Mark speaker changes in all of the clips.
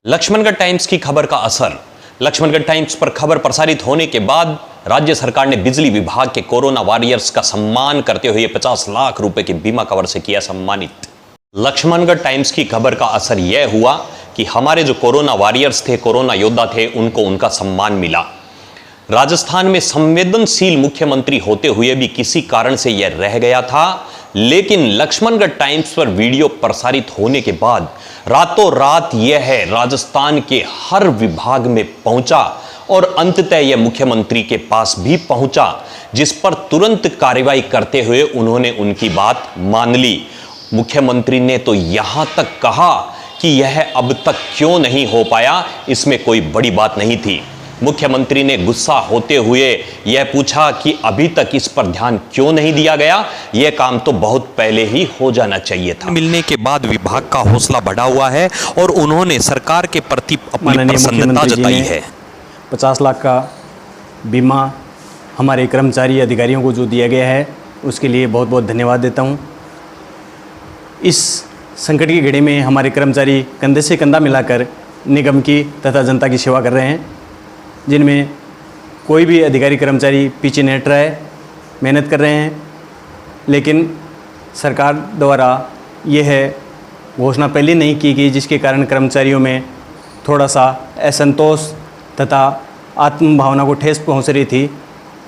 Speaker 1: Laxmangarh times की खबर का असर। लक्ष्मणगढ़ टाइम्स पर खबर प्रसारित होने के बाद राज्य सरकार ने बिजली विभाग के कोरोना वॉरियर्स का सम्मान करते हुए 50 लाख रुपए के बीमा कवर से किया सम्मानित। लक्ष्मणगढ़ टाइम्स की खबर का असर यह हुआ कि हमारे जो कोरोना वॉरियर्स थे, कोरोना योद्धा थे, उनको उनका सम्मान मिला। राजस्थान में संवेदनशील मुख्यमंत्री होते हुए भी किसी कारण से यह रह गया था, लेकिन लक्ष्मणगढ़ टाइम्स पर वीडियो प्रसारित होने के बाद रातों रात यह राजस्थान के हर विभाग में पहुंचा और अंततः यह मुख्यमंत्री के पास भी पहुंचा, जिस पर तुरंत कार्रवाई करते हुए उन्होंने उनकी बात मान ली। मुख्यमंत्री ने तो यहां तक कहा कि यह अब तक क्यों नहीं हो पाया, इसमें कोई बड़ी बात नहीं थी। मुख्यमंत्री ने गुस्सा होते हुए यह पूछा कि अभी तक इस पर ध्यान क्यों नहीं दिया गया, यह काम तो बहुत पहले ही हो जाना चाहिए था। मिलने के बाद विभाग का हौसला बढ़ा हुआ है और उन्होंने सरकार के प्रति अपनी प्रसन्नता जताई है।
Speaker 2: 50 लाख का बीमा हमारे कर्मचारी अधिकारियों को जो दिया गया है, उसके लिए बहुत बहुत धन्यवाद देता हूँ। इस संकट की घड़ी में हमारे कर्मचारी कंधे से कंधा मिलाकर निगम की तथा जनता की सेवा कर रहे हैं, जिनमें कोई भी अधिकारी कर्मचारी पीछे नहीं हट रहा है, मेहनत कर रहे हैं। लेकिन सरकार द्वारा यह घोषणा पहले नहीं की गई, जिसके कारण कर्मचारियों में थोड़ा सा असंतोष तथा आत्म भावना को ठेस पहुंच रही थी।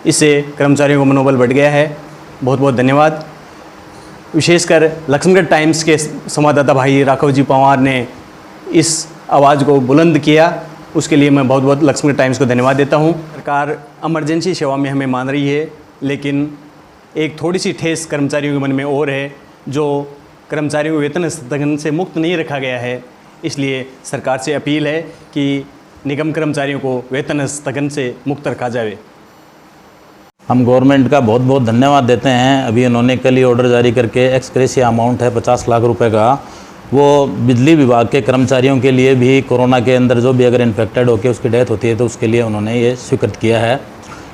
Speaker 2: इससे कर्मचारियों को मनोबल बढ़ गया है। बहुत बहुत धन्यवाद। विशेषकर लक्ष्मणगढ़ टाइम्स के संवाददाता भाई राघव जी पवार ने इस आवाज़ को बुलंद किया, उसके लिए मैं बहुत बहुत लक्ष्मणगढ़ टाइम्स को धन्यवाद देता हूं। सरकार इमरजेंसी सेवा में हमें मान रही है, लेकिन एक थोड़ी सी ठेस कर्मचारियों के मन में और है, जो कर्मचारियों को वेतन स्थगन से मुक्त नहीं रखा गया है। इसलिए सरकार से अपील है कि निगम कर्मचारियों को वेतन स्थगन से मुक्त रखा जाए।
Speaker 3: हम गवर्नमेंट का बहुत बहुत धन्यवाद देते हैं। अभी उन्होंने कल ही ऑर्डर जारी करके एक्सग्रेशिया अमाउंट है 50 लाख रुपए का, वो बिजली विभाग के कर्मचारियों के लिए भी कोरोना के अंदर जो भी अगर इन्फेक्टेड होकर उसकी डेथ होती है तो उसके लिए उन्होंने ये स्वीकृत किया है।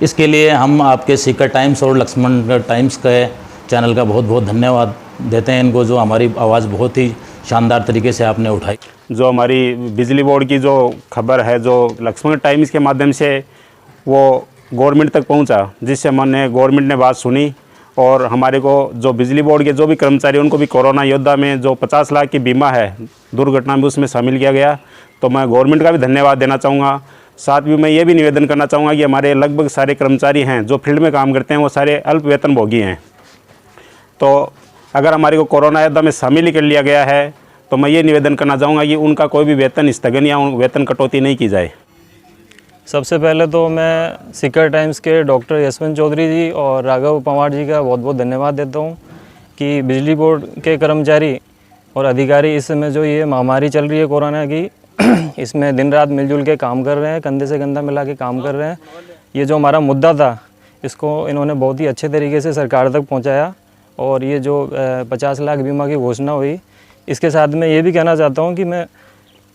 Speaker 3: इसके लिए हम आपके सीकर टाइम्स और लक्ष्मणगढ़ टाइम्स के चैनल का बहुत बहुत धन्यवाद देते हैं इनको, जो हमारी आवाज़ बहुत ही शानदार तरीके से आपने उठाई।
Speaker 4: जो हमारी बिजली बोर्ड की जो खबर है, जो लक्ष्मणगढ़ टाइम्स के माध्यम से वो गवर्नमेंट तक पहुंचा, जिससे मैंने गवर्नमेंट ने बात सुनी और हमारे को जो बिजली बोर्ड के जो भी कर्मचारी उनको भी कोरोना योद्धा में जो 50 लाख की बीमा है दुर्घटना में, उसमें शामिल किया गया। तो मैं गवर्नमेंट का भी धन्यवाद देना चाहूँगा। साथ भी मैं ये भी निवेदन करना चाहूँगा कि हमारे लगभग सारे कर्मचारी हैं जो फील्ड में काम करते हैं, वो सारे अल्प वेतनभोगी हैं। तो अगर हमारे को कोरोना योद्धा में शामिल ही कर लिया गया है, तो मैं ये निवेदन करना चाहूँगा कि उनका कोई भी वेतन स्थगन या वेतन कटौती नहीं की जाए।
Speaker 5: सबसे पहले तो मैं सीकर टाइम्स के डॉक्टर यशवंत चौधरी जी और राघव पवार जी का बहुत बहुत धन्यवाद देता हूँ कि बिजली बोर्ड के कर्मचारी और अधिकारी इस समय जो ये महामारी चल रही है कोरोना की, इसमें दिन रात मिलजुल के काम कर रहे हैं, कंधे से कंधा मिला के काम कर रहे हैं। ये जो हमारा मुद्दा था, इसको इन्होंने बहुत ही अच्छे तरीके से सरकार तक पहुँचाया और ये जो 50 लाख बीमा की घोषणा हुई, इसके साथ मैं ये भी कहना चाहता हूँ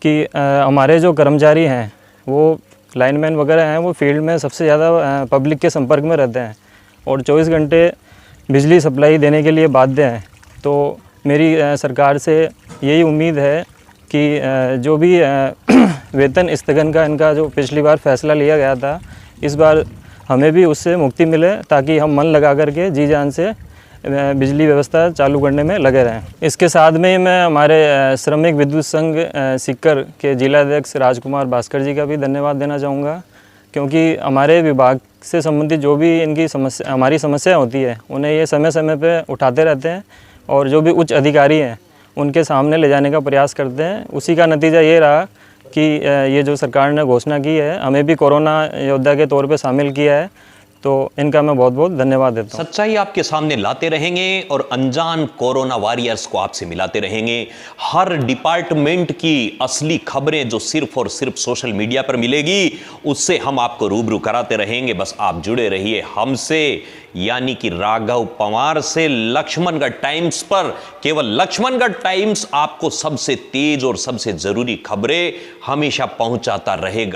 Speaker 5: कि हमारे जो कर्मचारी हैं, वो लाइनमैन वगैरह हैं, वो फील्ड में सबसे ज़्यादा पब्लिक के संपर्क में रहते हैं और 24 घंटे बिजली सप्लाई देने के लिए बाध्य हैं। तो मेरी सरकार से यही उम्मीद है कि जो भी वेतन स्थगन का इनका जो पिछली बार फैसला लिया गया था, इस बार हमें भी उससे मुक्ति मिले, ताकि हम मन लगा करके जी जान से बिजली व्यवस्था चालू करने में लगे रहें। इसके साथ में ही मैं हमारे श्रमिक विद्युत संघ सीकर के जिलाध्यक्ष राजकुमार भास्कर जी का भी धन्यवाद देना चाहूँगा, क्योंकि हमारे विभाग से संबंधित जो भी इनकी समस्या हमारी समस्या होती है, उन्हें ये समय समय पे उठाते रहते हैं और जो भी उच्च अधिकारी हैं उनके सामने ले जाने का प्रयास करते हैं। उसी का नतीजा ये रहा कि ये जो सरकार ने घोषणा की है, हमें भी कोरोना योद्धा के तौर पर शामिल किया है। तो इनका मैं बहुत बहुत धन्यवाद देता हूँ।
Speaker 1: सच्चाई आपके सामने लाते रहेंगे और अनजान कोरोना वॉरियर्स को आपसे मिलाते रहेंगे। हर डिपार्टमेंट की असली खबरें जो सिर्फ और सिर्फ सोशल मीडिया पर मिलेगी, उससे हम आपको रूबरू कराते रहेंगे। बस आप जुड़े रहिए हमसे, यानी कि राघव पवार से, लक्ष्मणगढ़ टाइम्स पर। केवल लक्ष्मणगढ़ टाइम्स आपको सबसे तेज और सबसे जरूरी खबरें हमेशा पहुंचाता रहेगा।